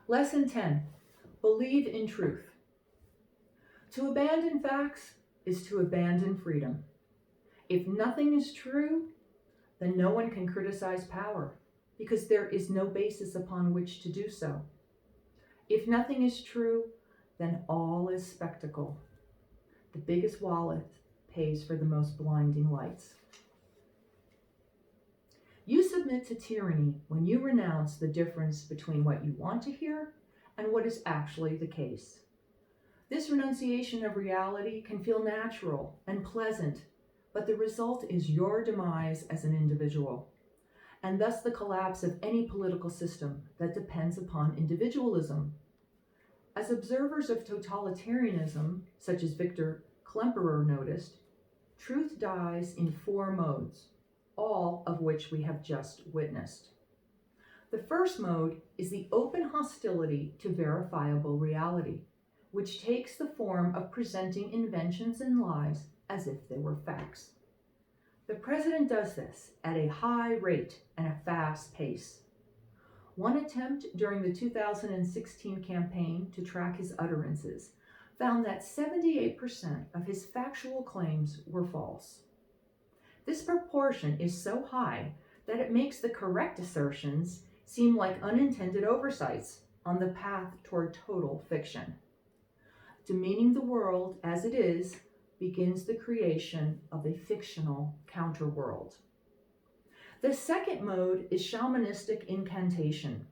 Lesson 10. Believe in truth. To abandon facts is to abandon freedom. If nothing is true, then no one can criticize power because there is no basis upon which to do so. If nothing is true, then all is spectacle. The biggest wallet pays for the most blinding lights. You submit to tyranny when you renounce the difference between what you want to hear and what is actually the case. This renunciation of reality can feel natural and pleasant, but the result is your demise as an individual, and thus the collapse of any political system that depends upon individualism. As observers of totalitarianism, such as Victor Klemperer noticed, truth dies in 4 modes, all of which we have just witnessed. The first mode is the open hostility to verifiable reality, which takes the form of presenting inventions and lies as if they were facts. The president does this at a high rate and a fast pace. One attempt during the 2016 campaign to track his utterances found that 78% of his factual claims were false. This proportion is so high that it makes the correct assertions seem like unintended oversights on the path toward total fiction. Demeaning the world as it is begins the creation of a fictional counterworld. The second mode is shamanistic incantation.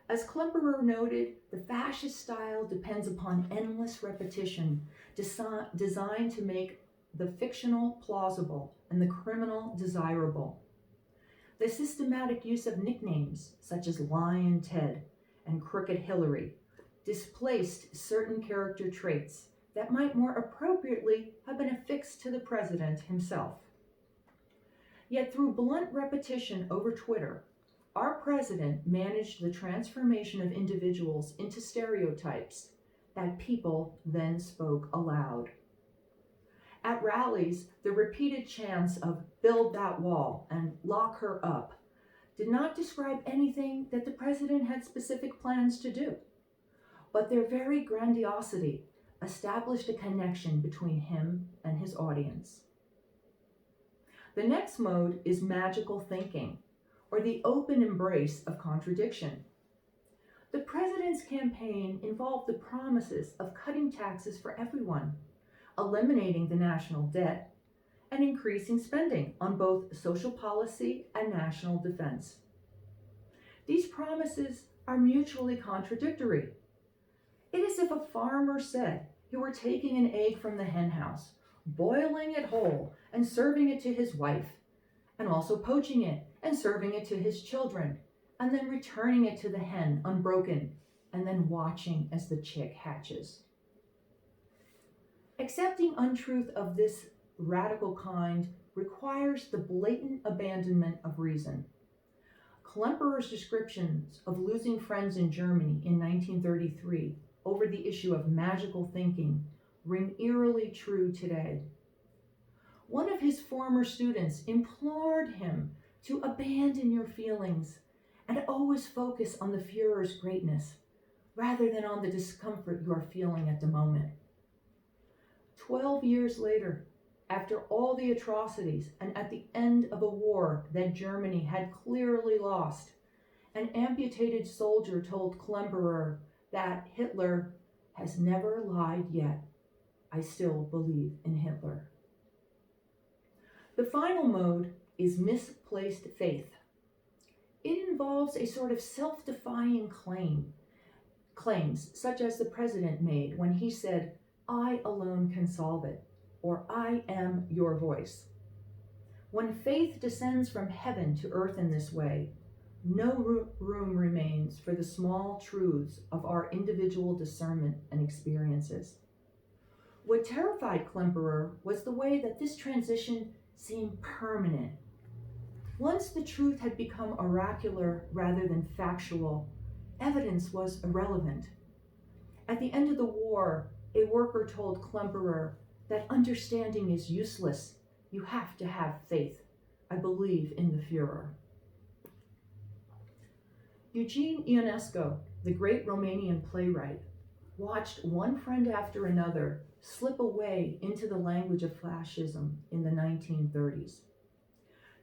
As Klemperer noted, the fascist style depends upon endless repetition, designed to make the fictional plausible and the criminal desirable. The systematic use of nicknames such as Lion Ted and Crooked Hillary displaced certain character traits that might more appropriately have been affixed to the president himself. Yet through blunt repetition over Twitter, our president managed the transformation of individuals into stereotypes that people then spoke aloud. At rallies, the repeated chants of "build that wall" and "lock her up" did not describe anything that the president had specific plans to do, but their very grandiosity established a connection between him and his audience. The next mode is magical thinking, or the open embrace of contradiction. The president's campaign involved the promises of cutting taxes for everyone, eliminating the national debt, and increasing spending on both social policy and national defense. These promises are mutually contradictory. It is as if a farmer said he were taking an egg from the henhouse, boiling it whole and serving it to his wife, and also poaching it and serving it to his children, and then returning it to the hen unbroken, and then watching as the chick hatches. Accepting untruth of this radical kind requires the blatant abandonment of reason. Klemperer's descriptions of losing friends in Germany in 1933 over the issue of magical thinking ring eerily true today. One of his former students implored him to abandon your feelings and always focus on the Führer's greatness rather than on the discomfort you are feeling at the moment. 12 years later, after all the atrocities and at the end of a war that Germany had clearly lost, an amputated soldier told Klemperer that Hitler has never lied yet. I still believe in Hitler. The final mode is misplaced faith. It involves a sort of self-defying claims such as the president made when he said, "I alone can solve it," or "I am your voice." When faith descends from heaven to earth in this way, no room remains for the small truths of our individual discernment and experiences. What terrified Klemperer was the way that this transition seemed permanent. Once the truth had become oracular rather than factual, evidence was irrelevant. At the end of the war, a worker told Klemperer that understanding is useless. You have to have faith. I believe in the Führer. Eugene Ionesco, the great Romanian playwright, watched one friend after another slip away into the language of fascism in the 1930s.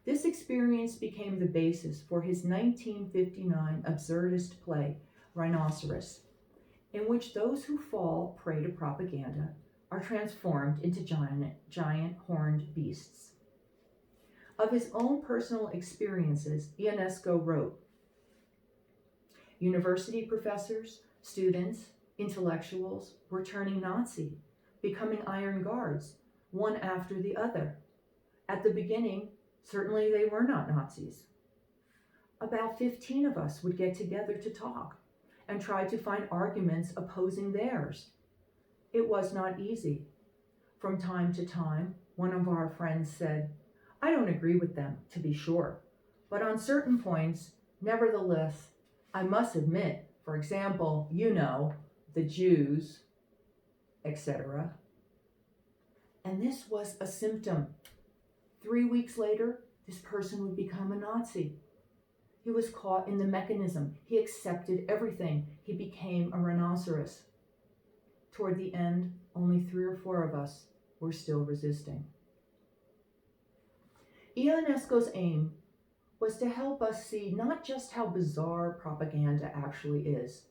This experience became the basis for his 1959 absurdist play, Rhinoceros, in which those who fall prey to propaganda are transformed into giant horned beasts. Of his own personal experiences, Ionesco wrote, "University professors, students, intellectuals were turning Nazi, becoming Iron Guards, one after the other. At the beginning, certainly they were not Nazis. About 15 of us would get together to talk and try to find arguments opposing theirs. It was not easy. From time to time, one of our friends said, 'I don't agree with them, to be sure, but on certain points, nevertheless, I must admit, for example, the Jews, etc.' And this was a symptom. 3 weeks later, this person would become a Nazi. He was caught in the mechanism. He accepted everything. He became a rhinoceros. Toward the end, only 3 or 4 of us were still resisting." Ionesco's aim was to help us see not just how bizarre propaganda actually is,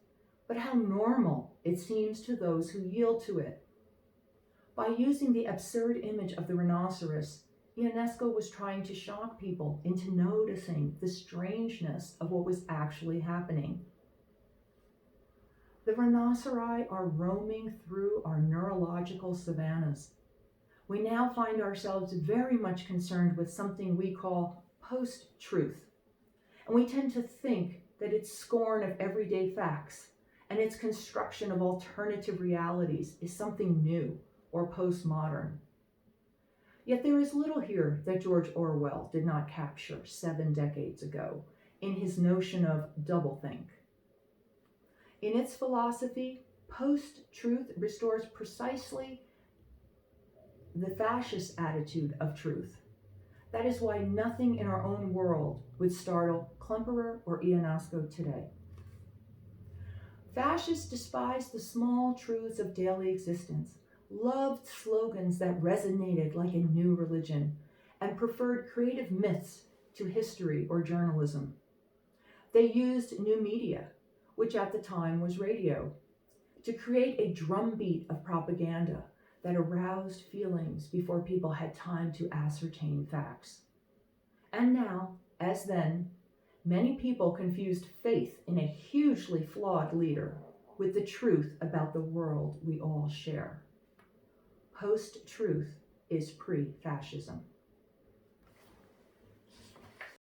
but how normal it seems to those who yield to it. By using the absurd image of the rhinoceros, Ionesco was trying to shock people into noticing the strangeness of what was actually happening. The rhinoceri are roaming through our neurological savannas. We now find ourselves very much concerned with something we call post-truth, and we tend to think that its scorn of everyday facts and its construction of alternative realities is something new or postmodern. Yet there is little here that George Orwell did not capture 7 decades ago in his notion of doublethink. In its philosophy, post-truth restores precisely the fascist attitude of truth. That is why nothing in our own world would startle Klemperer or Ionesco today. Fascists despised the small truths of daily existence, loved slogans that resonated like a new religion, and preferred creative myths to history or journalism. They used new media, which at the time was radio, to create a drumbeat of propaganda that aroused feelings before people had time to ascertain facts. And now, as then, many people confused faith in a hugely flawed leader with the truth about the world we all share. Post-truth is pre-fascism.